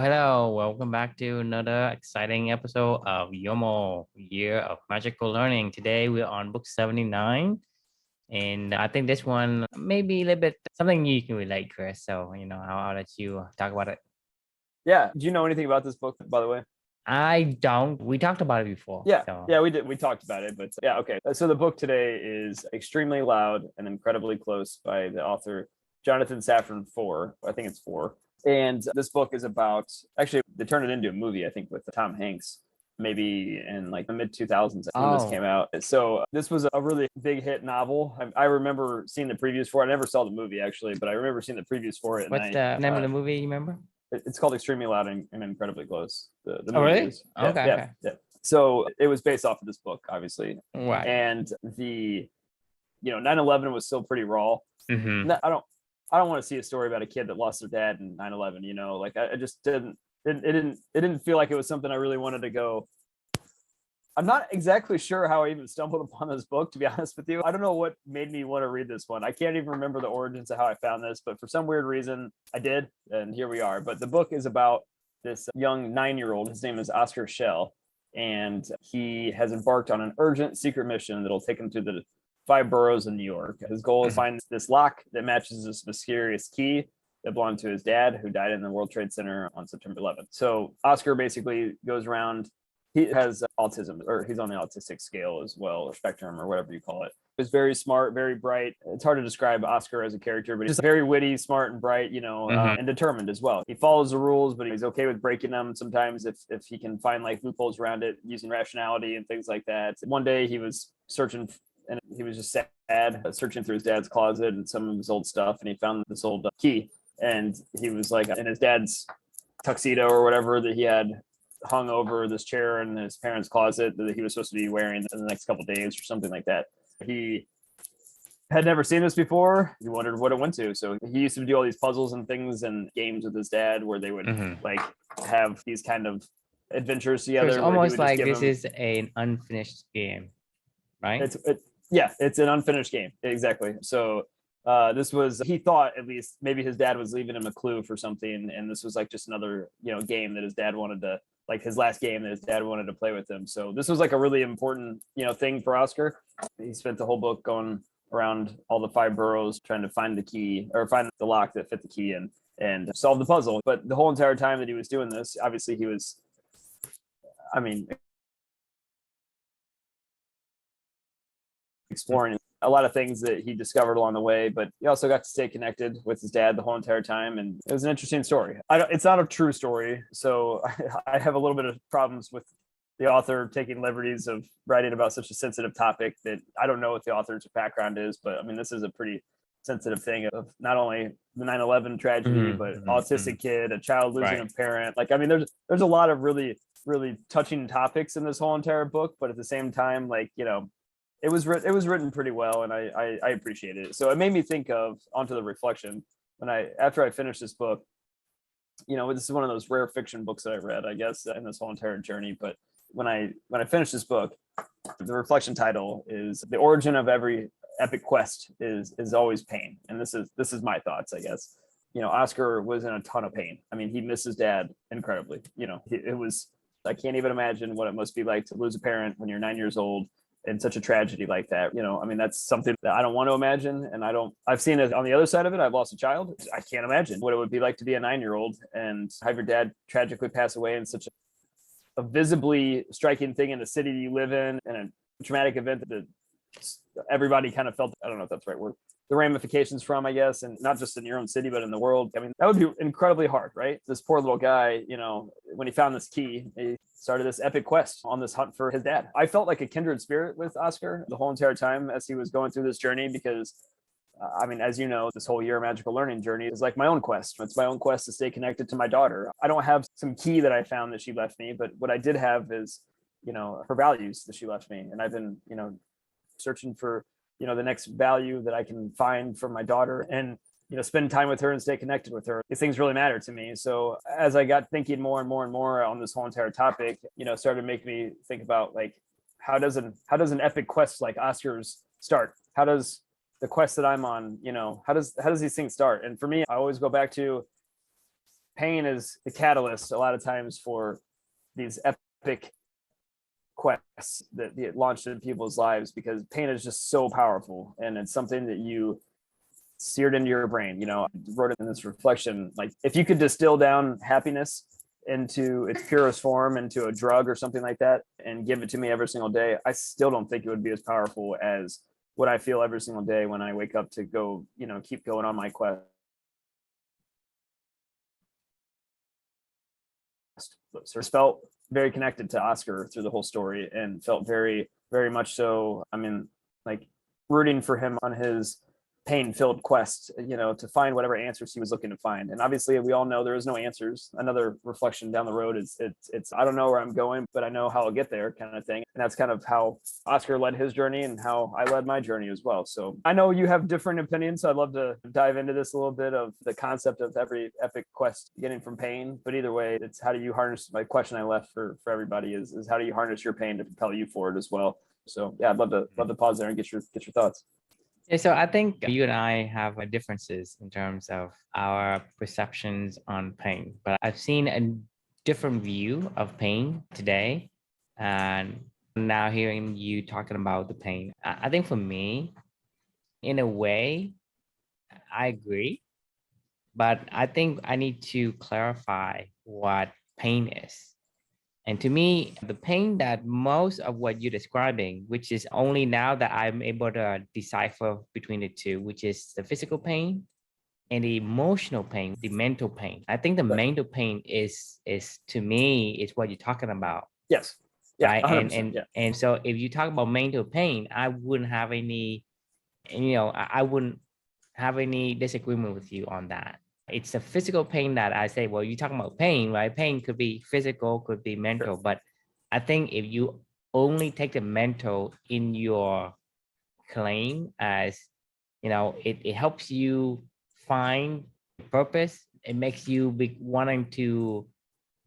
Hello, welcome back to another exciting episode of YOML, Year of Magical Learning. Today we're on book 79, and I think this one may be a little bit something you can relate, Chris. So, I'll let you talk about it. Yeah. Do you know anything about this book, by the way? I don't. We talked about it before. Yeah. So. Yeah, we did. We talked about it, but yeah, okay. So the book today is Extremely Loud and Incredibly Close by the author Jonathan Safran Foer. I think it's Four. And this book is about, actually, they turned it into a movie, I think, with Tom Hanks, maybe in like the mid 2000s when this came out. So this was a really big hit novel. I remember seeing the previews for it. I never saw the movie actually, but I remember seeing the previews for it. What's the name of the movie? You remember? It's called Extremely Loud and Incredibly Close. The Oh, movie really? is. Okay. So it was based off of this book, obviously. Right. And the 9/11 was still pretty raw. Mm-hmm. I don't want to see a story about a kid that lost their dad in 9/11. Like I just didn't. It didn't feel like it was something I really wanted to go. I'm not exactly sure how I even stumbled upon this book, to be honest with you. I don't know what made me want to read this one. I can't even remember the origins of how I found this, but for some weird reason I did, and here we are. But the book is about this young 9-year-old. His name is Oskar Schell, and he has embarked on an urgent secret mission that'll take him to the 5 boroughs in New York. His goal is to find this lock that matches this mysterious key that belonged to his dad, who died in the World Trade Center on September 11th. So Oscar basically goes around. He has autism, or he's on the autistic scale as well, or spectrum, or whatever you call it. He's very smart, very bright. It's hard to describe Oscar as a character, but he's very witty, smart, and bright, and determined as well. He follows the rules, but he's okay with breaking them sometimes if he can find like loopholes around it using rationality and things like that. One day he was searching, and he was just sad, searching through his dad's closet and some of his old stuff, and he found this old key, and he was like in his dad's tuxedo or whatever that he had hung over this chair in his parents' closet that he was supposed to be wearing in the next couple of days or something like that. He had never seen this before. He wondered what it went to. So he used to do all these puzzles and things and games with his dad where they would like have these kind of adventures together. So it's almost like this is an unfinished game, right? It's an unfinished game. Exactly. So this was, he thought at least maybe his dad was leaving him a clue for something, and this was like just another game that his dad wanted to, like his last game that his dad wanted to play with him. So this was like a really important thing for Oscar. He spent the whole book going around all the 5 boroughs trying to find the key, or find the lock that fit the key and solve the puzzle. But the whole entire time that he was doing this, obviously he was, exploring a lot of things that he discovered along the way, but he also got to stay connected with his dad the whole entire time. And it was an interesting story. It's not a true story, so I have a little bit of problems with the author taking liberties of writing about such a sensitive topic that I don't know what the author's background is, but this is a pretty sensitive thing of not only the 9/11 tragedy, but autistic kid, a child losing a parent. There's a lot of really, really touching topics in this whole entire book, but at the same time, it was written pretty well, and I appreciated it. So it made me think of, onto the reflection, after I finished this book. This is one of those rare fiction books that I read, I guess, in this whole entire journey. But when I finished this book, the reflection title is "The Origin of Every Epic Quest is always pain," and this is my thoughts, I guess. Oscar was in a ton of pain. He missed his dad incredibly. It was, I can't even imagine what it must be like to lose a parent when you're 9 years old, and such a tragedy like that. That's something that I don't want to imagine. And I've seen it on the other side of it. I've lost a child. I can't imagine what it would be like to be a 9-year-old and have your dad tragically pass away in such a visibly striking thing in the city you live in, and a traumatic event that everybody kind of felt, I don't know if that's the right word, the ramifications from, I guess, and not just in your own city, but in the world. That would be incredibly hard, right? This poor little guy, when he found this key, he started this epic quest on this hunt for his dad. I felt like a kindred spirit with Oscar the whole entire time as he was going through this journey, because as you know, this whole Year of Magical Learning journey is like my own quest. It's my own quest to stay connected to my daughter. I don't have some key that I found that she left me, but what I did have is, her values that she left me. And I've been, searching for, the next value that I can find from my daughter, and, spend time with her and stay connected with her. These things really matter to me. So as I got thinking more and more and more on this whole entire topic, started making me think about, like, how does an epic quest like Oscar's start? How does the quest that I'm on, how does these things start? And for me, I always go back to pain is the catalyst a lot of times for these epic quests that get launched in people's lives, because pain is just so powerful, and it's something that you seared into your brain. I wrote it in this reflection, like if you could distill down happiness into its purest form, into a drug or something like that, and give it to me every single day, I still don't think it would be as powerful as what I feel every single day when I wake up to go, keep going on my quest. So felt very connected to Oskar through the whole story, and felt very, very much so. I mean, like rooting for him on his pain-filled quest, to find whatever answers he was looking to find. And obviously, we all know there is no answers. Another reflection down the road is it's I don't know where I'm going, but I know how I'll get there, kind of thing. And that's kind of how Oskar led his journey and how I led my journey as well. So I know you have different opinions, so I'd love to dive into this a little bit of the concept of every epic quest getting from pain. But either way, it's how do you harness, my question I left for everybody is how do you harness your pain to propel you forward as well? So yeah, I'd love to pause there and get your thoughts. Yeah, so I think you and I have differences in terms of our perceptions on pain, but I've seen a different view of pain today. And now hearing you talking about the pain, I think for me, in a way, I agree, but I think I need to clarify what pain is. And to me, the pain that most of what you're describing, which is only now that I'm able to decipher between the two, which is the physical pain and the emotional pain, the mental pain. I think the mental pain is to me is what you're talking about. Yes. Yeah. Right. 100%, And so if you talk about mental pain, I wouldn't have any, I wouldn't have any disagreement with you on that. It's the physical pain that I say, well, you're talking about pain, right? Pain could be physical, could be mental, Sure. but I think if you only take the mental in your claim as, it helps you find purpose. It makes you be wanting to,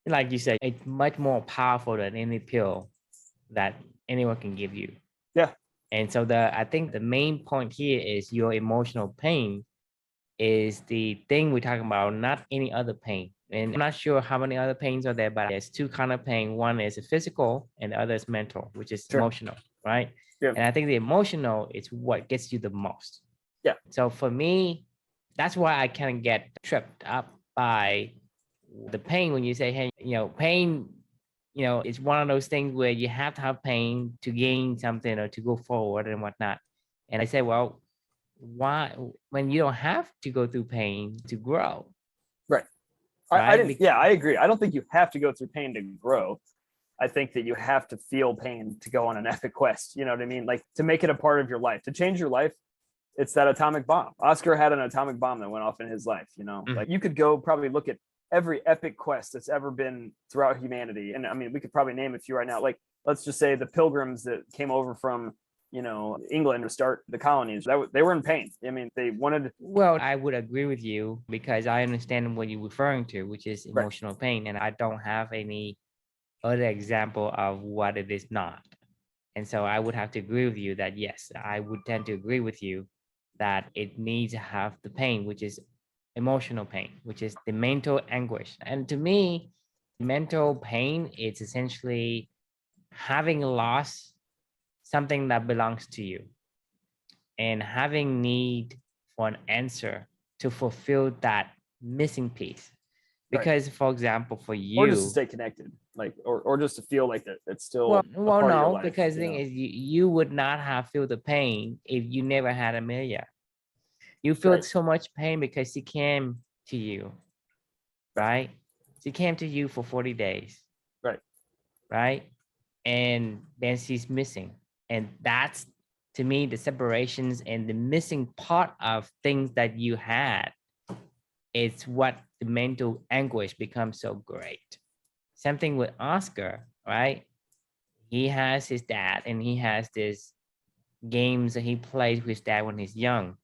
like you said, it's much more powerful than any pill that anyone can give you. Yeah. And so I think the main point here is your emotional pain is the thing we're talking about, not any other pain. And I'm not sure how many other pains are there, but there's two kind of pain. One is physical and the other is mental, which is Sure. emotional, right? Yeah. And I think the emotional is what gets you the most. Yeah. So for me, that's why I kind of get tripped up by the pain when you say, hey, pain, it's one of those things where you have to have pain to gain something or to go forward and whatnot. And I say, well, why, when you don't have to go through pain to grow? Right. I agree. I don't think you have to go through pain to grow. I think that you have to feel pain to go on an epic quest. You know what I mean? Like to make it a part of your life, to change your life. It's that atomic bomb. Oskar had an atomic bomb that went off in his life. Like you could go probably look at every epic quest that's ever been throughout humanity. And I mean, we could probably name a few right now. Like, let's just say the pilgrims that came over from, England to start the colonies, they were in pain. I mean, they wanted. Well, I would agree with you because I understand what you're referring to, which is emotional pain. And I don't have any other example of what it is not. And so I would have to agree with you that, yes, I would tend to agree with you that it needs to have the pain, which is emotional pain, which is the mental anguish. And to me, mental pain is essentially having lost something that belongs to you and having need for an answer to fulfill that missing piece. Because, for example, for you, or just to stay connected, like, or just to feel like that it's still well, a part of your no, life, because the thing is, you would not have feel the pain if you never had Amelia. You feel so much pain because she came to you, right? She came to you for 40 days, right? And then she's missing, and that's, to me, the separations and the missing part of things that you had. It's what the mental anguish becomes so great. Same thing with Oskar, right? He has his dad and he has this games that he plays with his dad when he's young.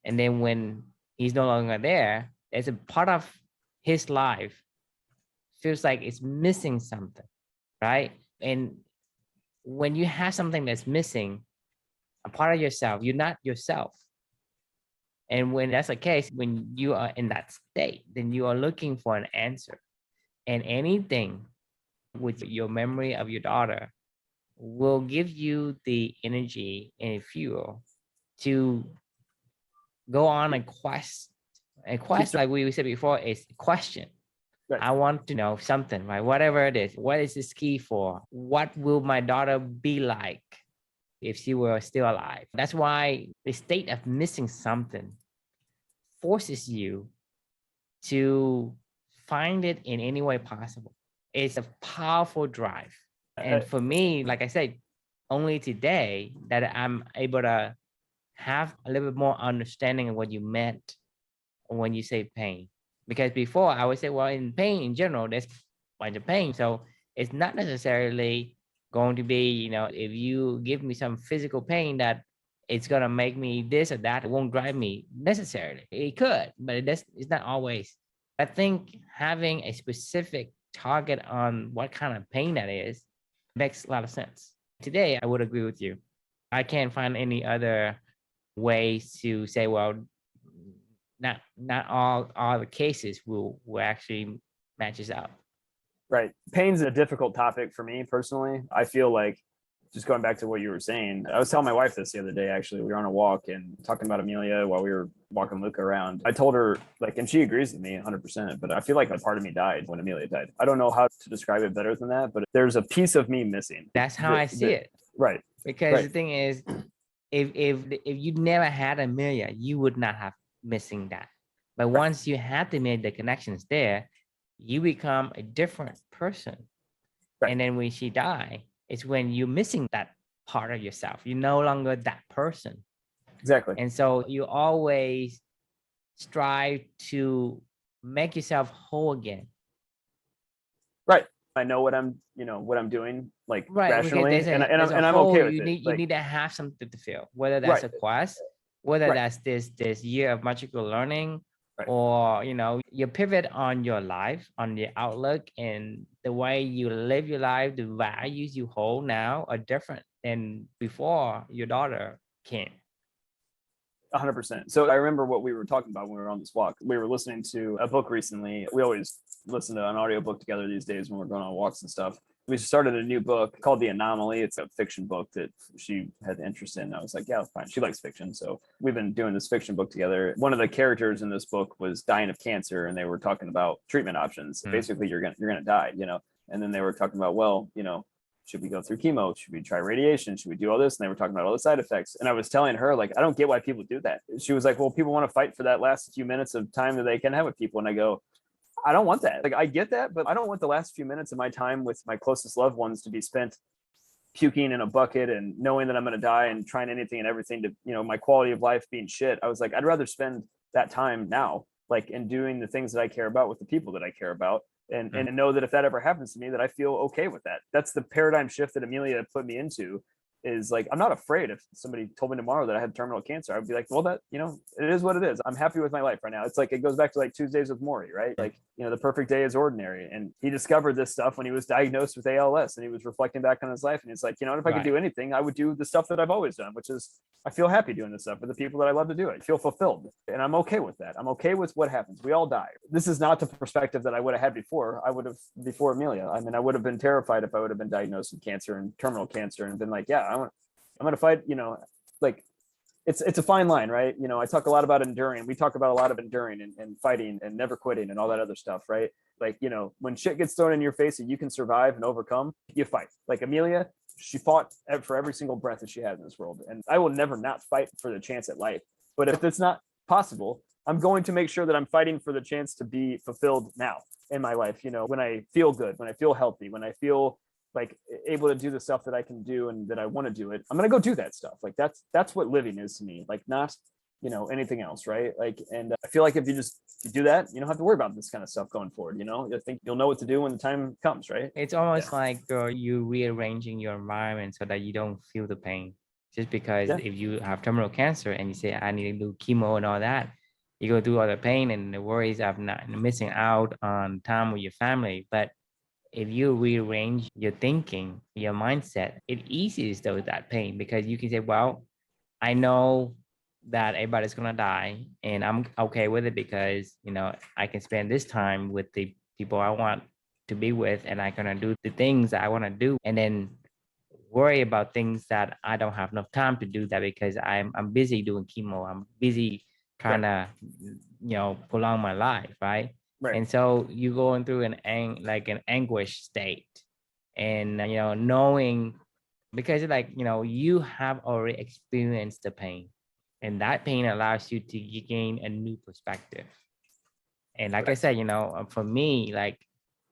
And then when he's no longer there, there's a part of his life feels like it's missing something, right? And when you have something that's missing, a part of yourself, you're not yourself. And when that's the case, when you are in that state, then you are looking for an answer. And anything with your memory of your daughter will give you the energy and fuel to go on a quest. A quest, like we said before, is a question. Right. I want to know something, right? Whatever it is, what is this key for? What will my daughter be like if she were still alive? That's why the state of missing something forces you to find it in any way possible. It's a powerful drive. And for me, like I said, only today that I'm able to have a little bit more understanding of what you meant when you say pain. Because before I would say, well, in pain in general, there's a bunch of pain. So it's not necessarily going to be, if you give me some physical pain that it's going to make me this or that, it won't drive me necessarily. It could, but it's not always. I think having a specific target on what kind of pain that is makes a lot of sense. Today, I would agree with you. I can't find any other ways to say, well, not all the cases will actually matches up. Right. Pain's a difficult topic for me personally. I feel like, just going back to what you were saying, I was telling my wife this the other day, actually. We were on a walk and talking about Amelia while we were walking Luca around. I told her, like, and she agrees with me 100%, but I feel like a part of me died when Amelia died. I don't know how to describe it better than that, but there's a piece of me missing. That's how I see it. Right. Because the thing is, if you never had Amelia, you would not have missing that. But once you had to make the connections there, you become a different person. And then when she died, it's when you're missing that part of yourself. You're no longer that person. Exactly. And so you always strive to make yourself whole again. Right. I know what I'm doing, like, rationally, and I'm okay with it. You need to have something to feel, whether that's a quest, whether that's this year of magical learning, or you pivot on your life, on your outlook, and the way you live your life. The values you hold now are different than before your daughter came. 100%. So I remember what we were talking about when we were on this walk. We were listening to a book recently. We always listen to an audiobook together these days when we're going on walks and stuff. We started a new book called The Anomaly. It's a fiction book that she had interest in. I was like, yeah, fine. She likes fiction. So we've been doing this fiction book together. One of the characters in this book was dying of cancer, and they were talking about treatment options. Basically, you're gonna die, And then they were talking about, well, should we go through chemo? Should we try radiation? Should we do all this? And they were talking about all the side effects. And I was telling her, like, I don't get why people do that. She was like, well, people want to fight for that last few minutes of time that they can have with people. And I go, I don't want that. Like, I get that, but I don't want the last few minutes of my time with my closest loved ones to be spent puking in a bucket and knowing that I'm going to die and trying anything and everything to, my quality of life being shit. I was like, I'd rather spend that time now, like, in doing the things that I care about with the people that I care about. And know that if that ever happens to me, that I feel okay with that. That's the paradigm shift that Amelia put me into, is like, I'm not afraid. If somebody told me tomorrow that I had terminal cancer, I'd be like, well, that, it is what it is. I'm happy with my life right now. It's like, it goes back to like Tuesdays with Maury, right? Like, the perfect day is ordinary. And he discovered this stuff when he was diagnosed with ALS, and he was reflecting back on his life. And he's like, if I could do anything, I would do the stuff that I've always done, which is, I feel happy doing this stuff with the people that I love to do it. I feel fulfilled, and I'm okay with that. I'm okay with what happens. We all die. This is not the perspective that I would have had before. Before Amelia. I mean, I would have been terrified if I would have been diagnosed with cancer and terminal cancer and been like, yeah, I'm going to fight, like, it's a fine line, right? I talk a lot about enduring. We talk about a lot of enduring and fighting and never quitting and all that other stuff, right? Like, when shit gets thrown in your face and you can survive and overcome, you fight. Like Amelia, she fought for every single breath that she had in this world. And I will never not fight for the chance at life. But if it's not possible, I'm going to make sure that I'm fighting for the chance to be fulfilled now in my life. When I feel good, when I feel healthy, when I feel like able to do the stuff that I can do and that I want to do it, I'm going to go do that stuff. Like, that's what living is to me, like, not, anything else. Right. Like, and I feel like if you do that, you don't have to worry about this kind of stuff going forward. I think you'll know what to do when the time comes. Right. It's almost like you rearranging your environment so that you don't feel the pain. Just because if you have terminal cancer and you say, I need to do chemo and all that, you go through all the pain and the worries of not missing out on time with your family. But if you rearrange your thinking, your mindset, it eases that pain, because you can say, well, I know that everybody's gonna die, and I'm okay with it because I can spend this time with the people I want to be with, and I'm gonna do the things that I want to do, and then worry about things that I don't have enough time to do that because I'm busy doing chemo. I'm busy trying Right. to prolong my life, right? Right. And so you going through like an anguish state, and knowing, because like you have already experienced the pain, and that pain allows you to gain a new perspective. And like I Correct. said, for me, like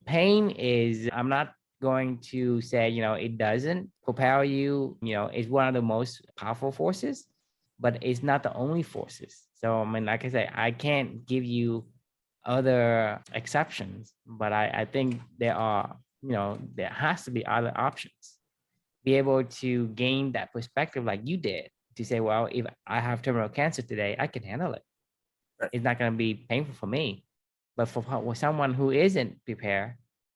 pain is, I'm not going to say, it doesn't propel you, it's one of the most powerful forces, but it's not the only forces. So, I mean, like I said, I can't give you other exceptions, but I think there are, there has to be other options. Be able to gain that perspective like you did, to say, well, if I have terminal cancer today, I can handle it. Right. It's not going to be painful for me. But for someone who isn't prepared,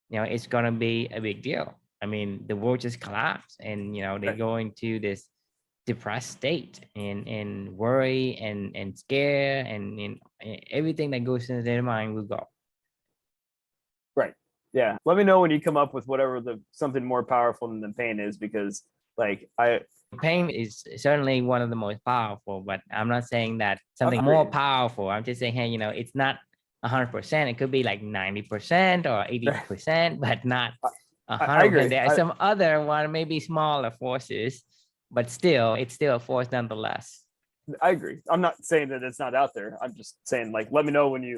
it's going to be a big deal. I mean, the world just collapsed, and they Right. go into this depressed state, and worry and scare, and everything that goes into their mind will go. Right. Yeah. Let me know when you come up with whatever the something more powerful than the pain is, because like Pain is certainly one of the most powerful, but I'm not saying that something agree. more powerful. I'm just saying, hey, it's not 100%. It could be like 90% or 80%, but not I 100%. agree. There are some other one, maybe smaller forces, but still, it's still a force nonetheless. I agree. I'm not saying that it's not out there. I'm just saying, like, let me know when let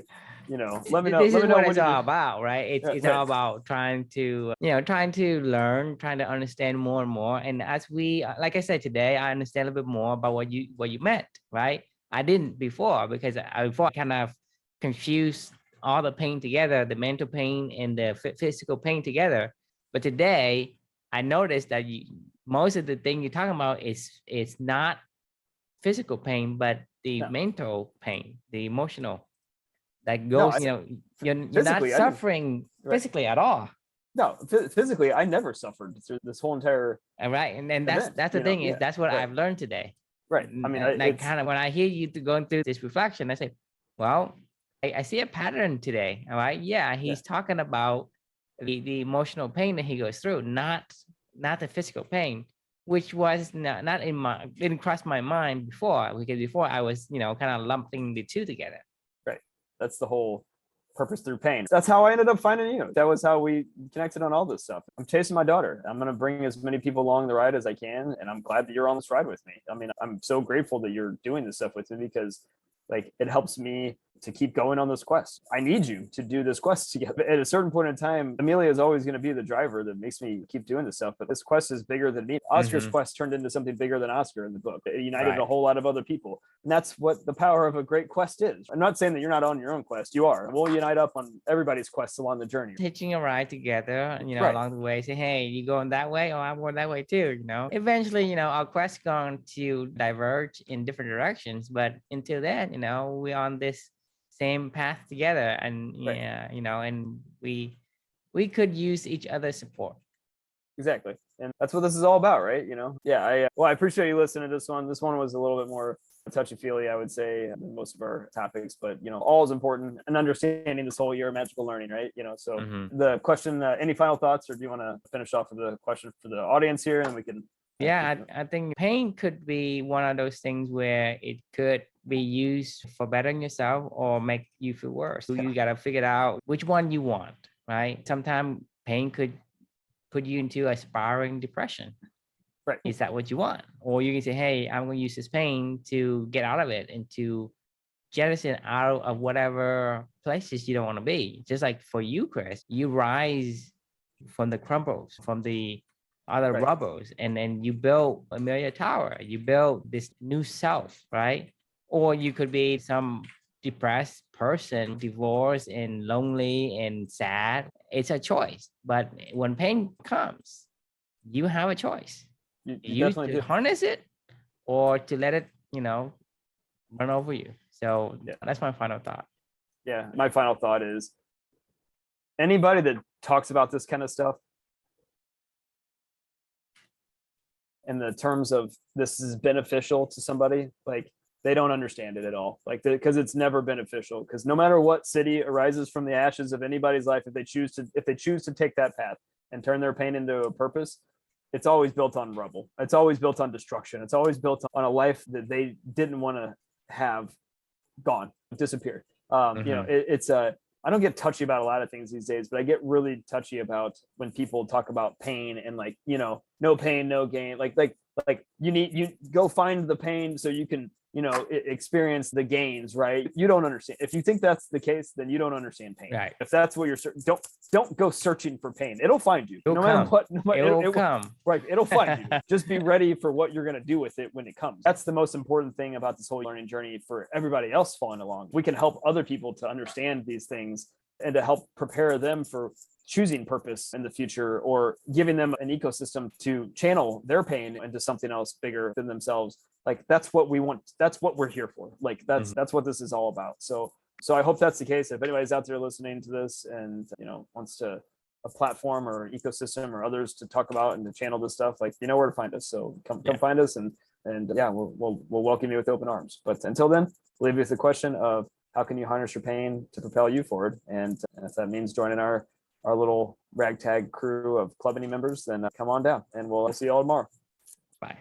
me know. This Let is me know what when it's you do. all about, right? It's Right. all about trying to trying to learn, trying to understand more and more. And as we like I said, today I understand a little bit more about what you meant, right? I didn't before, because before I kind of confused all the pain together, the mental pain and the physical pain together. But today I noticed that most of the thing you're talking about is not physical pain, but the No. mental pain, the emotional that No. goes, you're not Physically, I didn't. suffering Right. physically at all. No. Physically, I never suffered through this whole entire All right. And then that's event. that's the thing, is Yeah. that's what Right. I've learned today. Right. I mean, And like, it's kind of when I hear you going through this reflection, I say, well, I see a pattern today. All right. Yeah, yeah. he's talking about the emotional pain that he goes through, not the physical pain, which was not in my, didn't cross my mind before, because before I was, kind of lumping the two together. Right. That's the whole purpose through pain. That's how I ended up finding you. That was how we connected on all this stuff. I'm chasing my daughter. I'm going to bring as many people along the ride as I can. And I'm glad that you're on this ride with me. I mean, I'm so grateful that you're doing this stuff with me, because like it helps me to keep going on this quest. I need you to do this quest together. At a certain point in time, Amelia is always going to be the driver that makes me keep doing this stuff. But this quest is bigger than me. Oscar's quest turned into something bigger than Oscar in the book. It united Right. a whole lot of other people. And that's what the power of a great quest is. I'm not saying that you're not on your own quest. You are. We'll unite up on everybody's quests along the journey. Hitching a ride together, Right. along the way, say, hey, you going that way? Oh, I'm going that way too, Eventually, our quest going to diverge in different directions, but until then, we're on this same path together, and Right. yeah, and we could use each other's support. Exactly. And that's what this is all about, right? Yeah. I appreciate you listening to this one. This one was a little bit more touchy feely, I would say, than most of our topics, but all is important, and understanding this whole year of magical learning, right? So the question, any final thoughts, or do you want to finish off with the question for the audience here, and we can? Yeah, I think pain could be one of those things where it could be used for bettering yourself or make you feel worse. So you got to figure out which one you want, right? Sometimes pain could put you into a spiraling depression. Right. Is that what you want? Or you can say, hey, I'm going to use this pain to get out of it and to jettison out of whatever places you don't want to be. Just like for you, Chris, you rise from the crumbles, from the other rubbles, and then you build Amelia Tower. You build this new self, right? Or you could be some depressed person, divorced and lonely and sad. It's a choice. But when pain comes, you have a choice. You To do. harness it, or to let it, run over you. So that's my final thought. Yeah. My final thought is, anybody that talks about this kind of stuff in the terms of this is beneficial to somebody, like, they don't understand it at all. Like, because it's never beneficial, because no matter what city arises from the ashes of anybody's life, if they choose to take that path and turn their pain into a purpose, it's always built on rubble. It's always built on destruction. It's always built on a life that they didn't want to have gone, disappeared. It's I don't get touchy about a lot of things these days, but I get really touchy about when people talk about pain and like, no pain, no gain. Like you go find the pain so you can, experience the gains, right? You don't understand. If you think that's the case, then you don't understand pain. Right. If that's what you're don't go searching for pain. It'll find you. It'll no come. matter what. No matter, It'll come. Right. It'll find you. Just be ready for what you're going to do with it when it comes. That's the most important thing about this whole learning journey for everybody else following along. We can help other people to understand these things and to help prepare them for choosing purpose in the future, or giving them an ecosystem to channel their pain into something else bigger than themselves. Like, that's what we want. That's what we're here for. Like, that's what this is all about. So I hope that's the case. If anybody's out there listening to this and, wants to a platform or an ecosystem or others to talk about and to channel this stuff, like, where to find us. So come find us, and we'll welcome you with open arms. But until then, leave you with the question of, how can you harness your pain to propel you forward? And if that means joining our little ragtag crew of Club Any members, then come on down, and we'll see you all tomorrow. Bye.